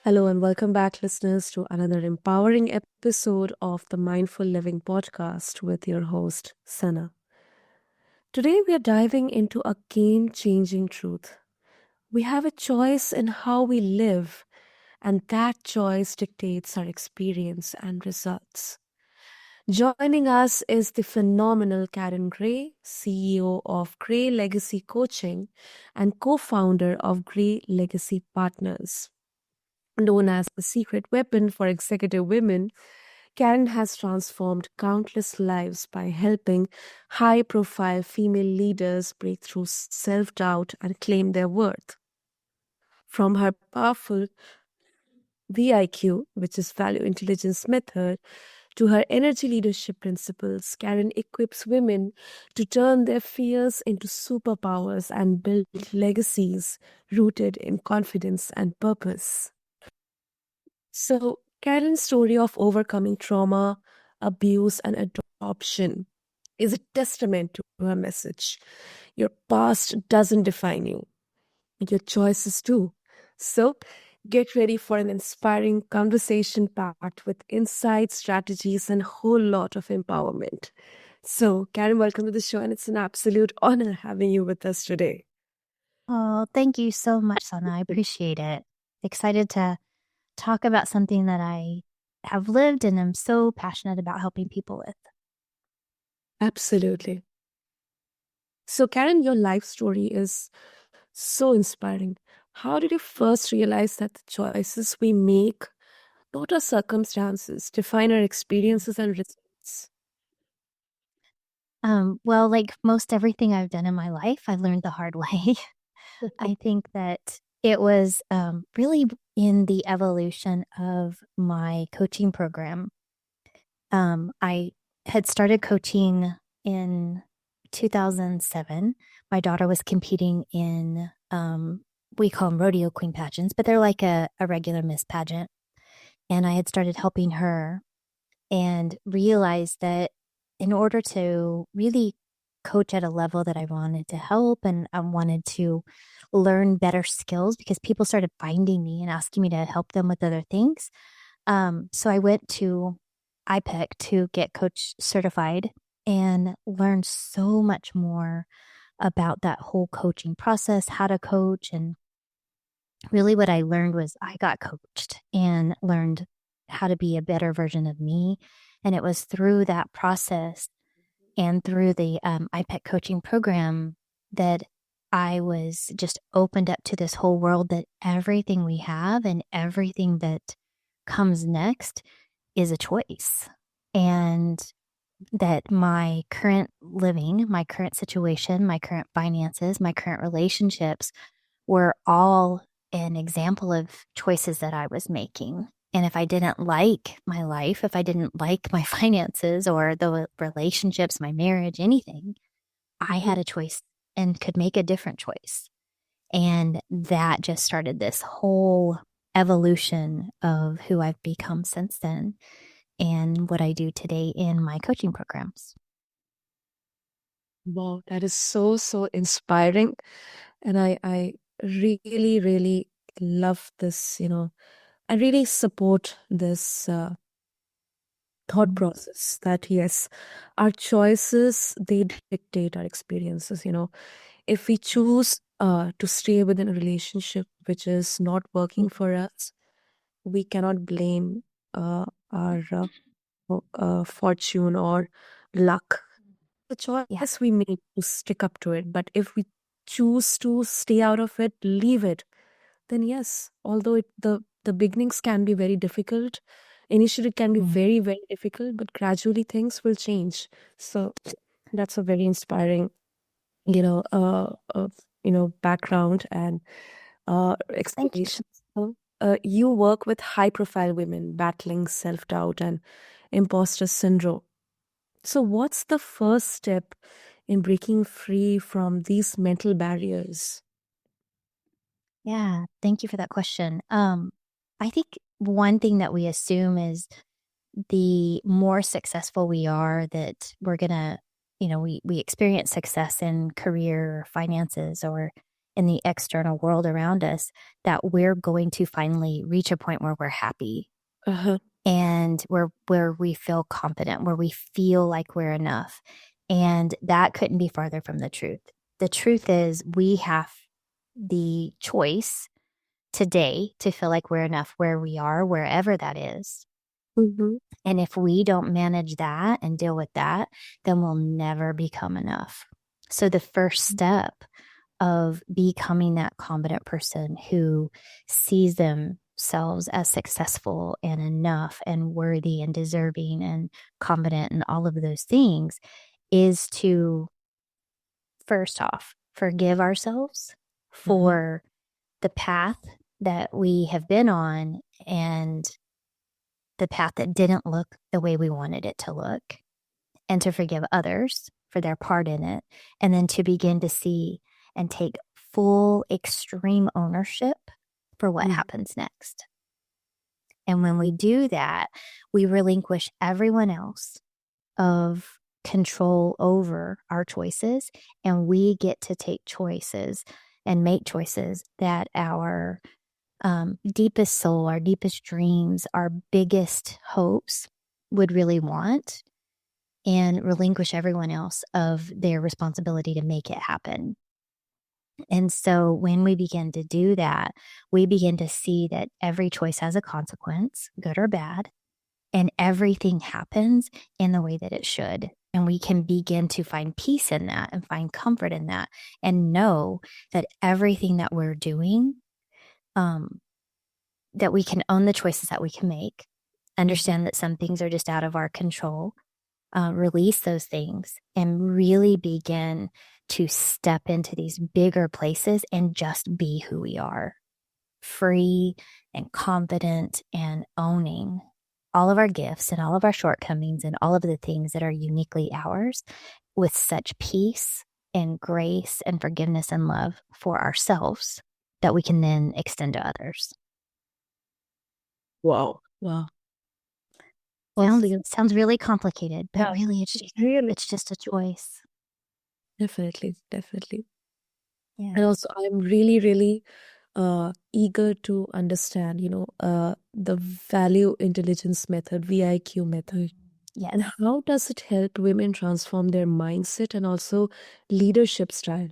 Hello and welcome back, listeners, to another empowering episode of the Mindful Living podcast with your host, Sana. Today, we are diving into a game changing truth. We have a choice in how we live, and that choice dictates our experience and results. Joining us is the phenomenal Karen Gray, CEO of Gray Legacy Coaching and co founder of Gray Legacy Partners. Known as the secret weapon for executive women, Karen has transformed countless lives by helping high profile female leaders break through self doubt and claim their worth. From her powerful VIQ, which is Value Intelligence Method, to her energy leadership principles, Karen equips women to turn their fears into superpowers and build legacies rooted in confidence and purpose. So, Karen's story of overcoming trauma, abuse, and adoption is a testament to her message. Your past doesn't define you, your choices do. So, get ready for an inspiring conversation packed with insights, strategies, and a whole lot of empowerment. So, Karen, welcome to the show, and it's an absolute honor having you with us today. Oh, thank you so much, Sana. I appreciate it. Excited to talk about something that I have lived and am so passionate about helping people with. Absolutely. So, Karen, your life story is so inspiring. How did you first realize that the choices we make, not our circumstances, define our experiences and results? Well, like most everything I've done in my life, I learned the hard way. I think that it was really in the evolution of my coaching program. I had started coaching in 2007. My daughter was competing in, we call them rodeo queen pageants, but they're like a regular Miss pageant. And I had started helping her and realized that in order to really coach at a level that I wanted to help and I wanted to learn better skills because people started finding me and asking me to help them with other things. So I went to IPEC to get coach certified and learned so much more about that whole coaching process, how to coach. And really what I learned was I got coached and learned how to be a better version of me. And it was through that process and through the IPEC coaching program that I was just opened up to this whole world that everything we have and everything that comes next is a choice. And that my current living, my current situation, my current finances, my current relationships were all an example of choices that I was making. And if I didn't like my life, if I didn't like my finances or the relationships, my marriage, anything, I had a choice and could make a different choice. And that just started this whole evolution of who I've become since then and what I do today in my coaching programs. Wow, that is so, so inspiring. And I really, really love this, I really support this thought process that yes, our choices, they dictate our experiences. If we choose to stay within a relationship which is not working for us, we cannot blame our fortune or luck. The Yeah. choice we make to stick up to it. But if we choose to stay out of it, leave it, then yes, although the beginnings can be very difficult, initially it can be Mm. very, very difficult, but gradually things will change. So that's a very inspiring, you know, uh, uh background and Thank you. explanation. So, you work with high profile women battling self doubt and imposter syndrome. So, what's the first step in breaking free from these mental barriers? Yeah, thank you for that question. I think one thing that we assume is the more successful we are, that we're gonna, we experience success in career, or finances, or in the external world around us, that we're going to finally reach a point where we're happy Uh-huh. and where we feel competent, where we feel like we're enough. And that couldn't be farther from the truth. The truth is we have the choice today to feel like we're enough where we are, wherever that is. Mm-hmm. And if we don't manage that and deal with that, then we'll never become enough. So the first step of becoming that competent person who sees themselves as successful and enough and worthy and deserving and competent and all of those things is to, first off, forgive ourselves Uh-huh. for the path that we have been on and the path that didn't look the way we wanted it to look, and to forgive others for their part in it, and then to begin to see and take full extreme ownership for what Mm-hmm. happens next. And when we do that, we relinquish everyone else of control over our choices, and we get to take choices and make choices that our deepest soul, our deepest dreams, our biggest hopes would really want, and relinquish everyone else of their responsibility to make it happen. And so when we begin to do that, we begin to see that every choice has a consequence, good or bad, and everything happens in the way that it should. And we can begin to find peace in that and find comfort in that and know that everything that we're doing, um, that we can own the choices that we can make, understand that some things are just out of our control, release those things, and really begin to step into these bigger places and just be who we are, free and confident, and owning all of our gifts and all of our shortcomings and all of the things that are uniquely ours, with such peace and grace and forgiveness and love for ourselves that we can then extend to others. Wow. Wow. Sounds Honestly, sounds really complicated, but yeah, really really, it's just a choice. definitely, definitely. Yeah. And also, I'm really, really eager to understand, the value intelligence method, VIQ method, and Yes. how does it help women transform their mindset and also leadership style?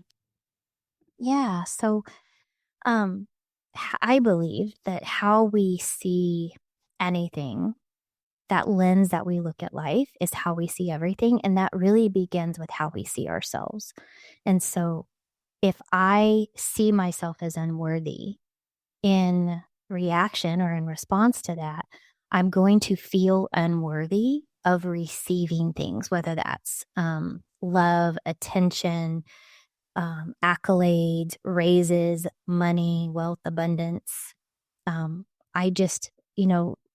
Yeah. So, um, I believe that how we see anything, that lens that we look at life, is how we see everything. And that really begins with how we see ourselves. And so, if I see myself as unworthy, in reaction or in response to that, I'm going to feel unworthy of receiving things, whether that's love, attention, accolades, raises, money, wealth, abundance. I just,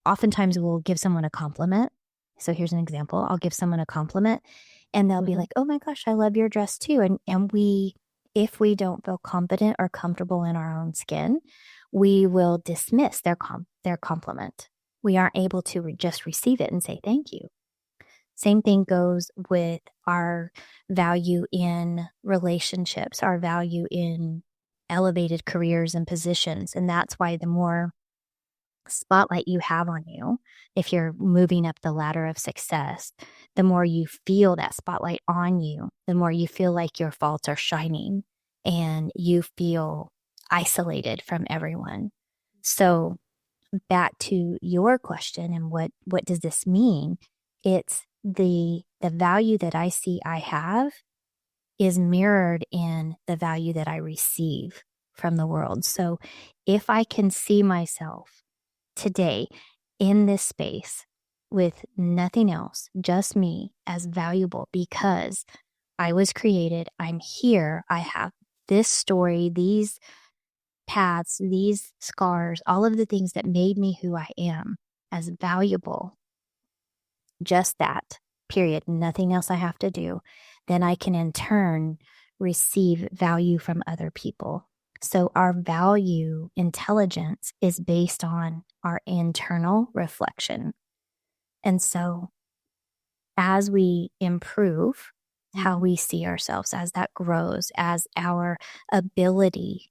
oftentimes we'll give someone a compliment. So here's an example. I'll give someone a compliment and they'll be Mhm. like, "Oh my gosh, I love your dress too." And if we don't feel confident or comfortable in our own skin, we will dismiss their compliment. We aren't able to just receive it and say thank you. Same thing goes with our value in relationships, our value in elevated careers and positions. And that's why the more spotlight you have on you, if you're moving up the ladder of success, the more you feel that spotlight on you, the more you feel like your faults are shining and you feel isolated from everyone. So back to your question and what does this mean? It's the value that I see I have is mirrored in the value that I receive from the world. So if I can see myself today in this space with nothing else, just me, as valuable because I was created, I'm here, I have this story, these paths, these scars, all of the things that made me who I am, as valuable, just that, period, nothing else I have to do, then I can in turn receive value from other people. So our value intelligence is based on our internal reflection. And so as we improve how we see ourselves, as that grows, as our ability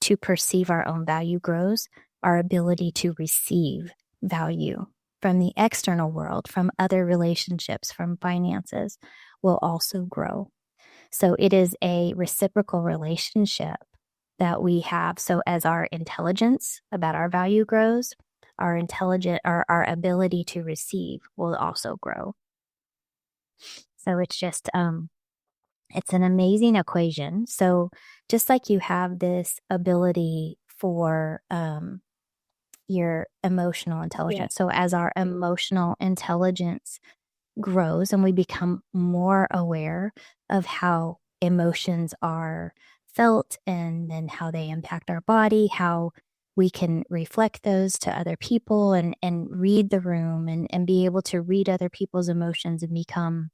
to perceive our own value grows, our ability to receive value from the external world, from other relationships, from finances will also grow. So it is a reciprocal relationship that we have. So as our intelligence about our value grows, our ability to receive will also grow. So it's just it's an amazing equation. So just like you have this ability for your emotional intelligence. So as our emotional intelligence grows and we become more aware of how emotions are felt and then how they impact our body, how we can reflect those to other people and read the room and be able to read other people's emotions and become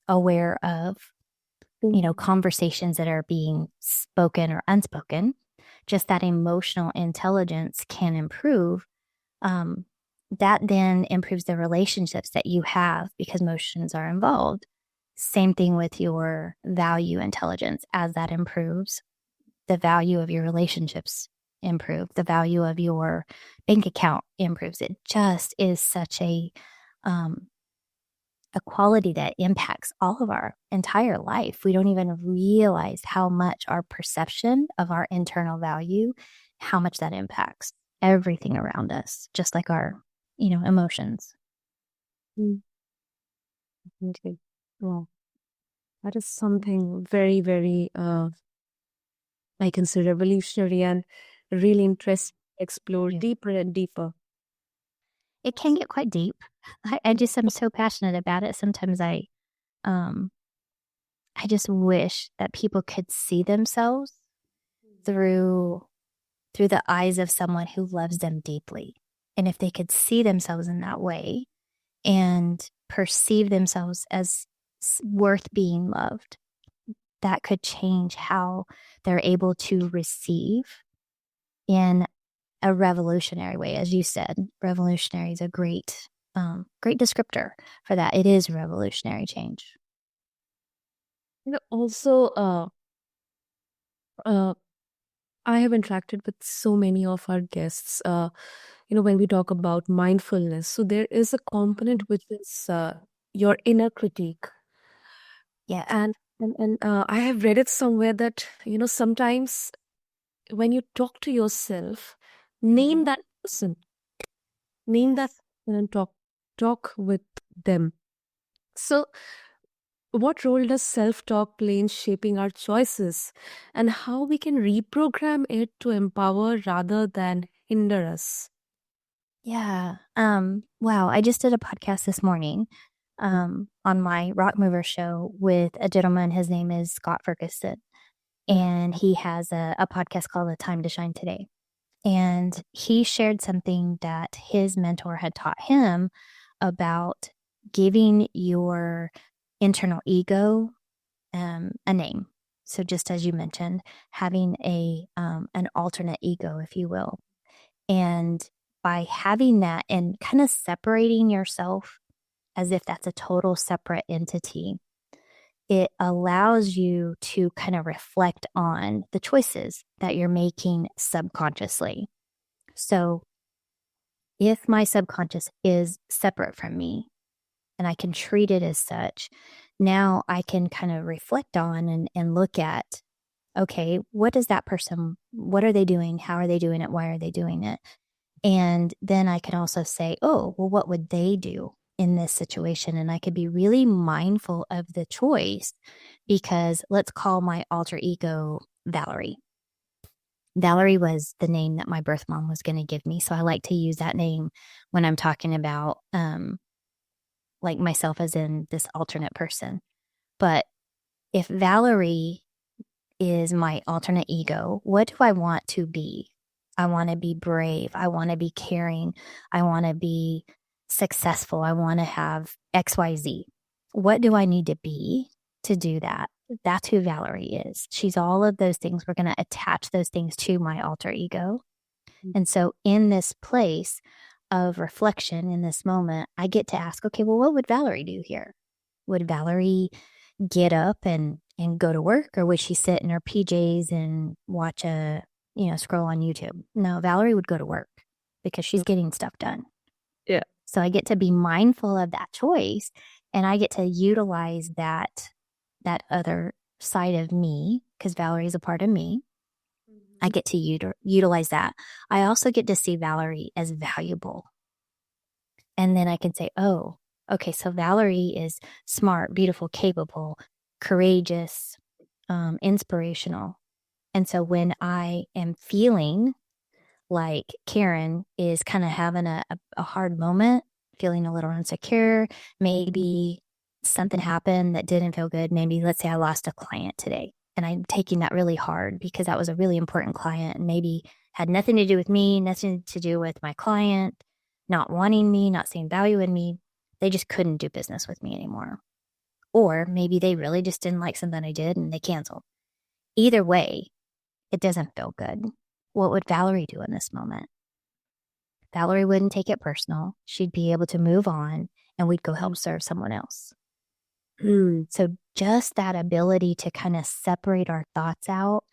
aware of, conversations that are being spoken or unspoken. Just that emotional intelligence can improve. That then improves the relationships that you have because emotions are involved. Same thing with your value intelligence. As that improves, the value of your relationships improve, the value of your bank account improves. It just is such a quality that impacts all of our entire life. We don't even realize how much our perception of our internal value, how much that impacts everything around us, just like our, emotions. Okay. Wow. That is something very, very, I consider revolutionary and really interesting to explore deeper and deeper. It can get quite deep. I just am so passionate about it. Sometimes um, I just wish that people could see themselves through the eyes of someone who loves them deeply. And if they could see themselves in that way and perceive themselves as worth being loved, that could change how they're able to receive in a revolutionary way. As you said, revolutionary is a great descriptor for that. It is revolutionary change. Also, I have interacted with so many of our guests, when we talk about mindfulness. So there is a component which is your inner critique. Yeah. And I have read it somewhere that, sometimes when you talk to yourself, name that person, name that person and talk with them. So what role does self-talk play in shaping our choices and how we can reprogram it to empower rather than hinder us? Yeah. Wow. I just did a podcast this morning on my Rock Mover show with a gentleman. His name is Scott Ferguson. And he has a podcast called The Time to Shine Today. And he shared something that his mentor had taught him about giving your internal ego a name. So just as you mentioned, having an alternate ego, if you will. And by having that and kind of separating yourself as if that's a total separate entity, it allows you to kind of reflect on the choices that you're making subconsciously. So if my subconscious is separate from me and I can treat it as such, now I can kind of reflect on and look at, okay, what are they doing? How are they doing it? Why are they doing it? And then I can also say, oh, well, what would they do in this situation? And I could be really mindful of the choice because let's call my alter ego Valerie. Valerie was the name that my birth mom was going to give me. So I like to use that name when I'm talking about like myself as in this alternate person. But if Valerie is my alternate ego, what do I want to be? I want to be brave. I want to be caring. I want to be successful. I want to have XYZ. What do I need to be to do that? That's who Valerie is. She's all of those things. We're going to attach those things to my alter ego. And so, in this place of reflection, in this moment, I get to ask, okay, well, what would Valerie do here? Would Valerie get up and go to work, or would she sit in her PJs and watch scroll on YouTube? No, Valerie would go to work because she's getting stuff done. Yeah. So I get to be mindful of that choice, and I get to utilize that other side of me, because Valerie is a part of me. I get to utilize that. I also get to see Valerie as valuable. And then I can say, oh, okay, so Valerie is smart, beautiful, capable, courageous, inspirational. And so when I am feeling like Karen is kind of having a hard moment, feeling a little insecure, maybe something happened that didn't feel good. Maybe, let's say I lost a client today, and I'm taking that really hard because that was a really important client and maybe had nothing to do with me, nothing to do with my client not wanting me, not seeing value in me. They just couldn't do business with me anymore. Or maybe they really just didn't like something I did and they canceled. Either way, it doesn't feel good. What would Valerie do in this moment? Valerie wouldn't take it personal. She'd be able to move on, and we'd go help serve someone else. So just that ability to kind of separate our thoughts out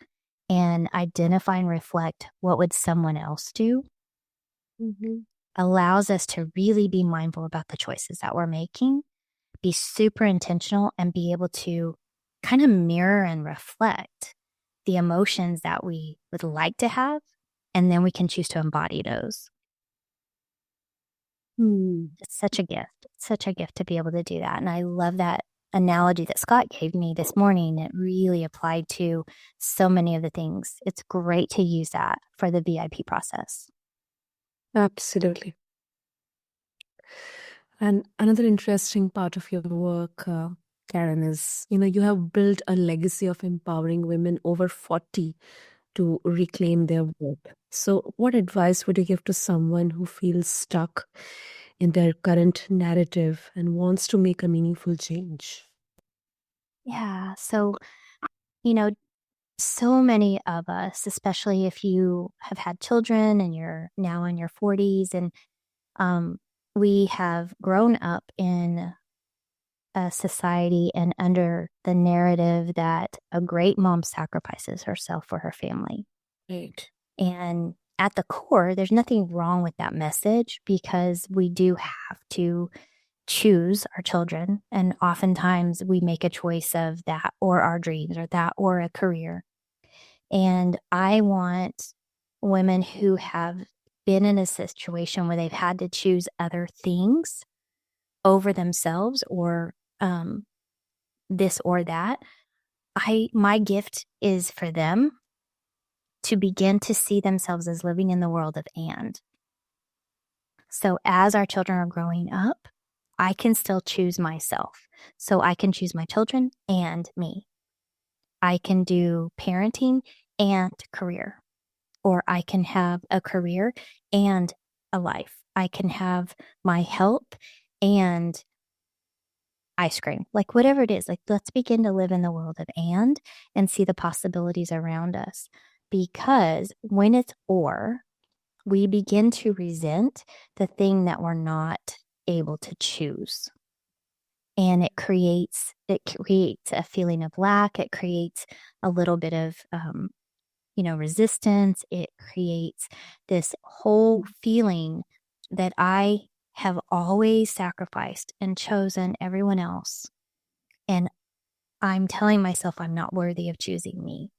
and identify and reflect what would someone else do allows us to really be mindful about the choices that we're making, be super intentional, and be able to kind of mirror and reflect the emotions that we would like to have. And then we can choose to embody those. It's such a gift to be able to do that. And I love that analogy that Scott gave me this morning. It really applied to so many of the things. It's great to use that for the VIP process. Absolutely. And another interesting part of your work, Karen, is you have built a legacy of empowering women over 40 to reclaim their worth. So, what advice would you give to someone who feels stuck in their current narrative and wants to make a meaningful change? Yeah. So, you know, so many of us, especially if you have had children and you're now in your 40s, and we have grown up in a society and under the narrative that a great mom sacrifices herself for her family. Right. And at the core, there's nothing wrong with that message, because we do have to choose our children. And oftentimes we make a choice of that or our dreams, or that or a career. And I want women who have been in a situation where they've had to choose other things over themselves, or this or that. My gift is for them to begin to see themselves as living in the world of and. So as our children are growing up, I can still choose myself. So I can choose my children and me. I can do parenting and career, or I can have a career and a life. I can have my health and ice cream, like whatever it is. Like, let's begin to live in the world of and see the possibilities around us. Because when it's or, we begin to resent the thing that we're not able to choose. And it creates a feeling of lack. It creates a little bit of resistance. It creates this whole feeling that I have always sacrificed and chosen everyone else. And I'm telling myself I'm not worthy of choosing me.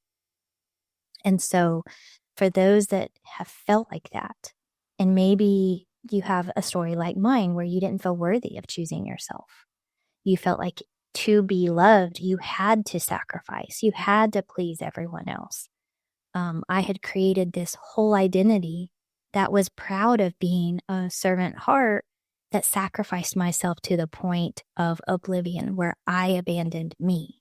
And so for those that have felt like that, and maybe you have a story like mine where you didn't feel worthy of choosing yourself. You felt like to be loved, you had to sacrifice, you had to please everyone else. I had created this whole identity that was proud of being a servant heart that sacrificed myself to the point of oblivion, where I abandoned me.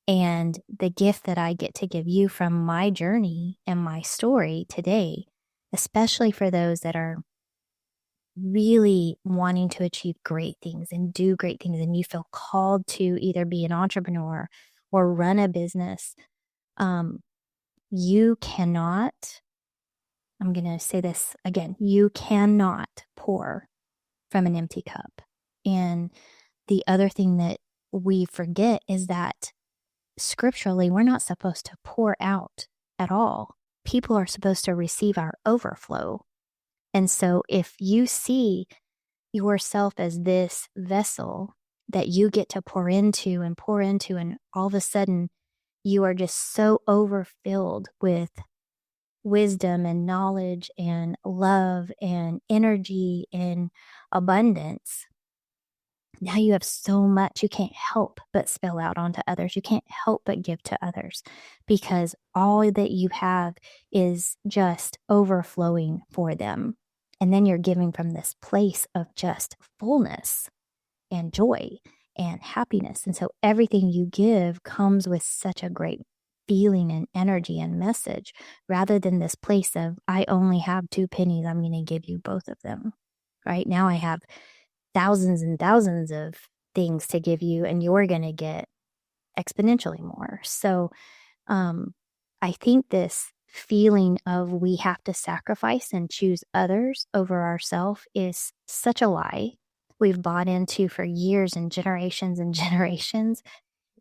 And the gift that I get to give you from my journey and my story today, especially for those that are really wanting to achieve great things and do great things, and you feel called to either be an entrepreneur or run a business, you cannot, I'm going to say this again, you cannot pour from an empty cup. And the other thing that we forget is that scripturally, we're not supposed to pour out at all. People are supposed to receive our overflow. And so if you see yourself as this vessel that you get to pour into, and all of a sudden you are just so overfilled with wisdom and knowledge and love and energy and abundance. Now you have so much you can't help but spill out onto others. You can't help but give to others because all that you have is just overflowing for them. And then you're giving from this place of just fullness and joy and happiness. And so everything you give comes with such a great feeling and energy and message rather than this place of, I only have 2 pennies, I'm going to give you both of them. Right now, I have thousands and thousands of things to give you, and you're going to get exponentially more. So, I think this feeling of we have to sacrifice and choose others over ourselves is such a lie we've bought into for years and generations.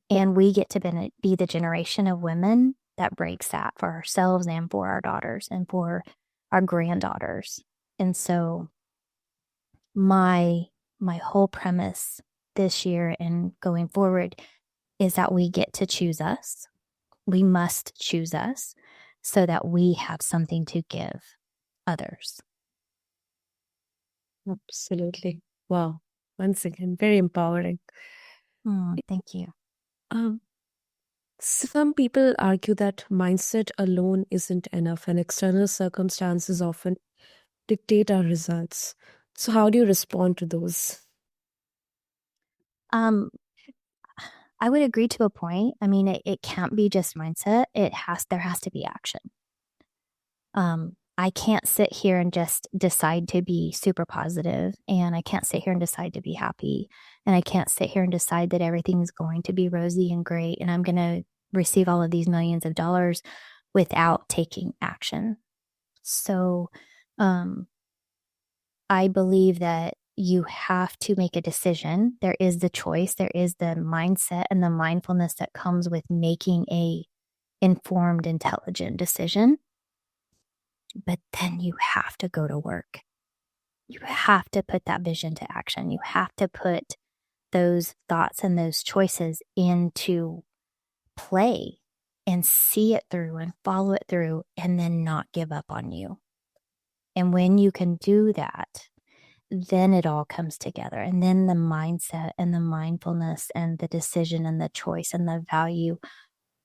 And we get to be the generation of women that breaks that for ourselves and for our daughters and for our granddaughters. And so my whole premise this year and going forward is that we get to choose us. We must choose us so that we have something to give others. Absolutely. Wow. Once again, very empowering. Thank you. Um, some people argue that mindset alone isn't enough and external circumstances often dictate our results. So, how do you respond to those? Um, I would agree to a point. I mean, it can't be just mindset. There has to be action. I can't sit here and just decide to be super positive, and I can't sit here and decide to be happy, and I can't sit here and decide that everything's going to be rosy and great, and I'm going to receive all of these millions of dollars without taking action. So, I believe that you have to make a decision. There is the choice, there is the mindset and the mindfulness that comes with making a informed, intelligent decision. But then you have to go to work. You have to put that vision to action. You have to put those thoughts and those choices into play and see it through and follow it through and then not give up on you. And when you can do that, then it all comes together. And then the mindset and the mindfulness and the decision and the choice and the value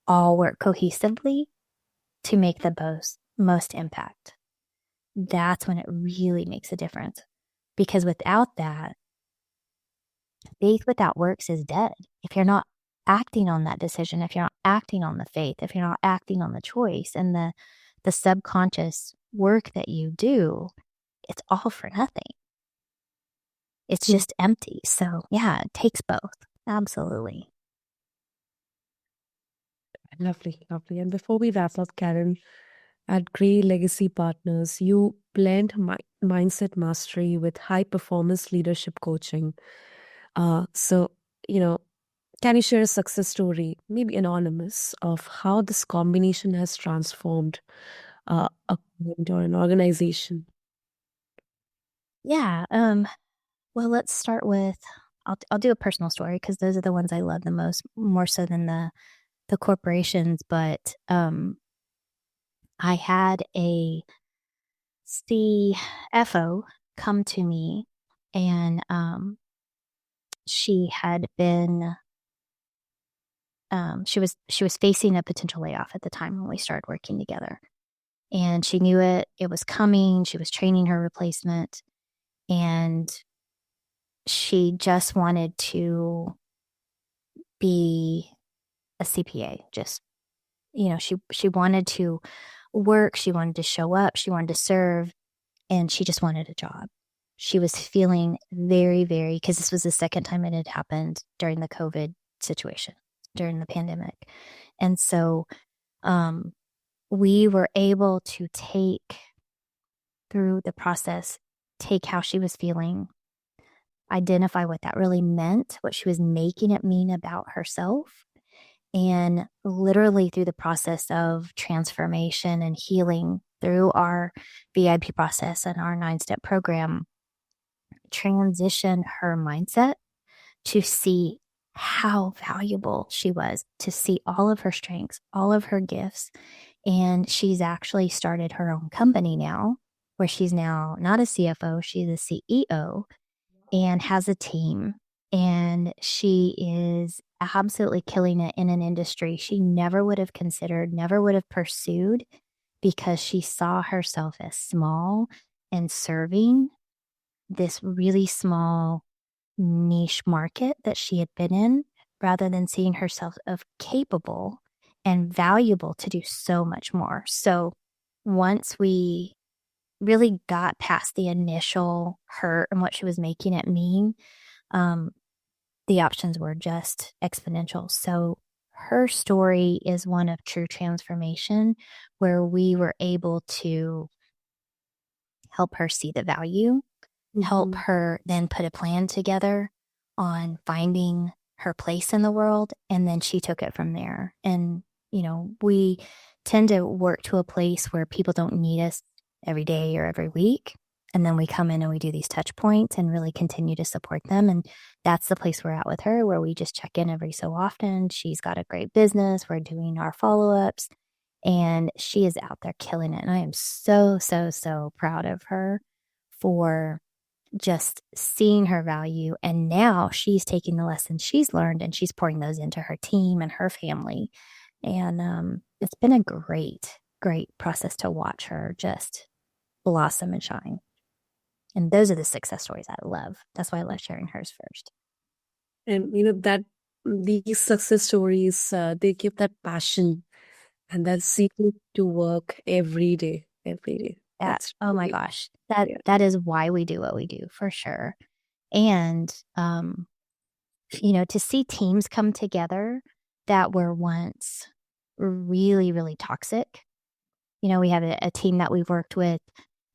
all work cohesively to make the most impact. That's when it really makes a difference. Because without that, faith without works is dead. If you're not acting on that decision, if you're not acting on the faith, if you're not acting on the choice and the subconscious work that you do, it's all for nothing. It's just empty. So yeah, it takes both. Absolutely. Lovely, lovely. And before we wrap up, Karen, at Grey Legacy Partners, you blend mindset mastery with high performance leadership coaching. So, you know, can you share a success story, maybe anonymous, of how this combination has transformed a client or an organization? Yeah. Well, let's start with I'll do a personal story because those are the ones I love the most, more so than the corporations. But I had a CFO come to me, and she had been she was facing a potential layoff at the time when we started working together, and she knew it was coming. She was training her replacement, and she just wanted to be a CPA. Just she wanted to work, she wanted to show up, she wanted to serve, and she just wanted a job. She was feeling very, very, because this was the second time it had happened during the COVID situation, during the pandemic. And so we were able to take through the process, take how she was feeling, identify what that really meant, what she was making it mean about herself. And literally through the process of transformation and healing through our VIP process and our 9-step program, transition her mindset to see how valuable she was, to see all of her strengths, all of her gifts. And she's actually started her own company now, where she's now not a CFO, she's a CEO and has a team. And she is absolutely killing it in an industry she never would have considered, never would have pursued, because she saw herself as small and serving this really small niche market that she had been in, rather than seeing herself of capable and valuable to do so much more. So once we really got past the initial hurt and what she was making it mean, um, the options were just exponential. So her story is one of true transformation, where we were able to help her see the value, help Mm-hmm. her then put a plan together on finding her place in the world. And then she took it from there. And, we tend to work to a place where people don't need us every day or every week. And then we come in and we do these touch points and really continue to support them. And that's the place we're at with her, where we just check in every so often. She's got a great business. We're doing our follow ups, and she is out there killing it. And I am so, so, so proud of her for just seeing her value. And now she's taking the lessons she's learned and she's pouring those into her team and her family. And it's been a great, great process to watch her just blossom and shine. And those are the success stories I love. That's why I love sharing hers first. And that these success stories, they give that passion and that secret to work every day, every day. That's Oh my really, gosh, that yeah. that is why we do what we do, for sure. And to see teams come together that were once really, really toxic. We have a team that we've worked with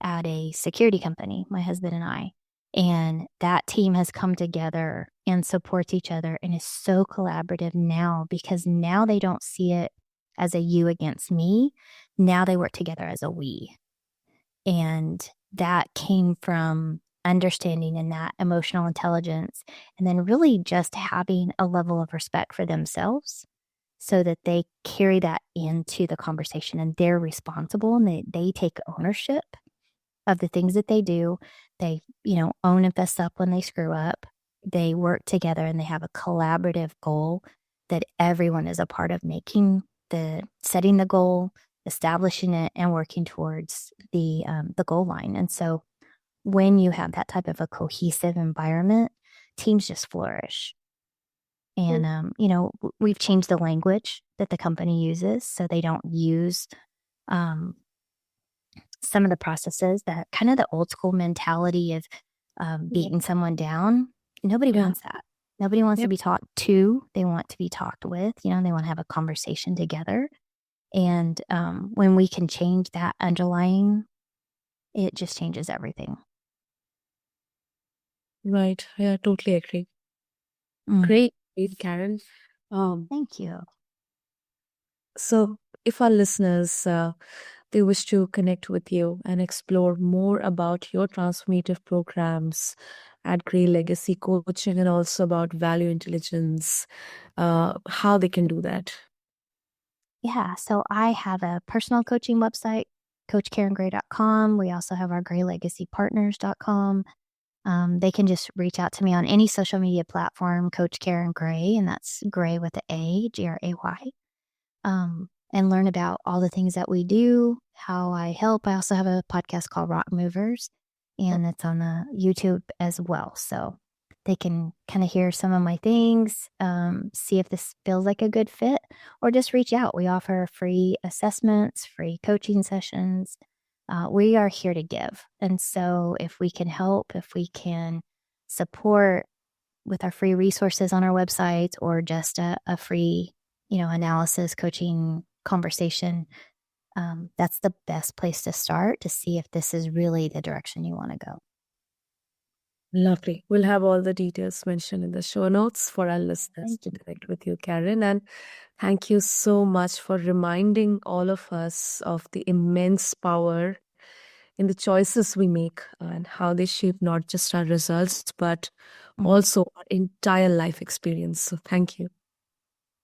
at a security company, my husband and I, and that team has come together and supports each other and is so collaborative now, because now they don't see it as a you against me. Now they work together as a we. And that came from understanding and that emotional intelligence, and then really just having a level of respect for themselves so that they carry that into the conversation and they're responsible, and they take ownership of the things that they do. They, own and fess up when they screw up. They work together and they have a collaborative goal that everyone is a part of, setting the goal, establishing it, and working towards the goal line. And so when you have that type of a cohesive environment, teams just flourish. And, we've changed the language that the company uses so they don't use um, some of the processes, that kind of the old school mentality of beating someone down. Nobody Yeah. wants that. Nobody wants to Yep. be talked to. They want to be talked with. They want to have a conversation together. And when we can change that underlying, it just changes everything. Right. Yeah, totally agree. Mm. Great, great, Karen. Um, Thank you. so if our listeners they wish to connect with you and explore more about your transformative programs at Grey Legacy Coaching and also about value intelligence, how they can do that. Yeah. So I have a personal coaching website, coachkarengray.com. We also have our graylegacypartners.com. They can just reach out to me on any social media platform, Coach Karen Gray, and that's Gray with the A, Gray, and learn about all the things that we do, how I help. I also have a podcast called Rock Movers, and it's on the YouTube as well. So they can kind of hear some of my things, see if this feels like a good fit, or just reach out. We offer free assessments, free coaching sessions. We are here to give. And so if we can help, if we can support with our free resources on our website, or just a free, analysis, coaching, conversation, that's the best place to start to see if this is really the direction you want to go. Lovely. We'll have all the details mentioned in the show notes for our listeners Thank to you. connect with you, Karen. And thank you so much for reminding all of us of the immense power in the choices we make and how they shape not just our results, but Mm. also our entire life experience. So thank you.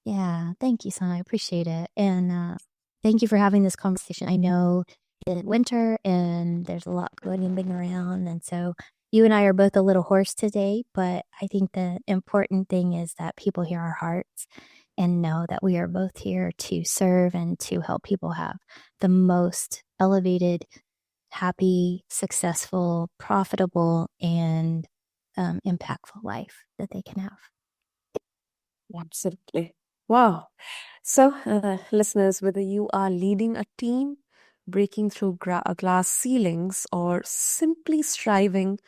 Yeah, thank you, Sana. I appreciate it. And thank you for having this conversation. I know it's winter and there's a lot going around. And so you and I are both a little hoarse today, but I think the important thing is that people hear our hearts and know that we are both here to serve and to help people have the most elevated, happy, successful, profitable, and impactful life that they can have. Absolutely. Wow. So, listeners, whether you are leading a team, breaking through glass ceilings, or simply striving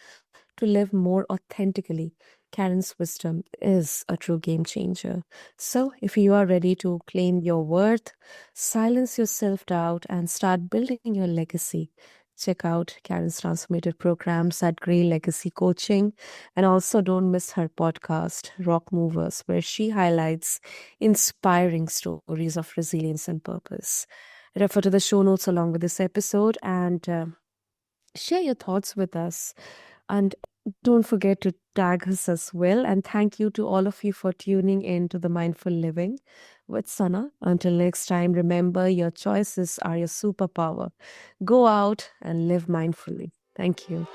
to live more authentically, Karen's wisdom is a true game changer. So, if you are ready to claim your worth, silence your self doubt, and start building your legacy, check out Karen's transformative programs at Grey Legacy Coaching. And also, don't miss her podcast, Rock Movers, where she highlights inspiring stories of resilience and purpose. Refer to the show notes along with this episode and share your thoughts with us. And don't forget to tag us as well. And thank you to all of you for tuning in to the Mindful Living with Sana. Until next time, remember your choices are your superpower. Go out and live mindfully. Thank you.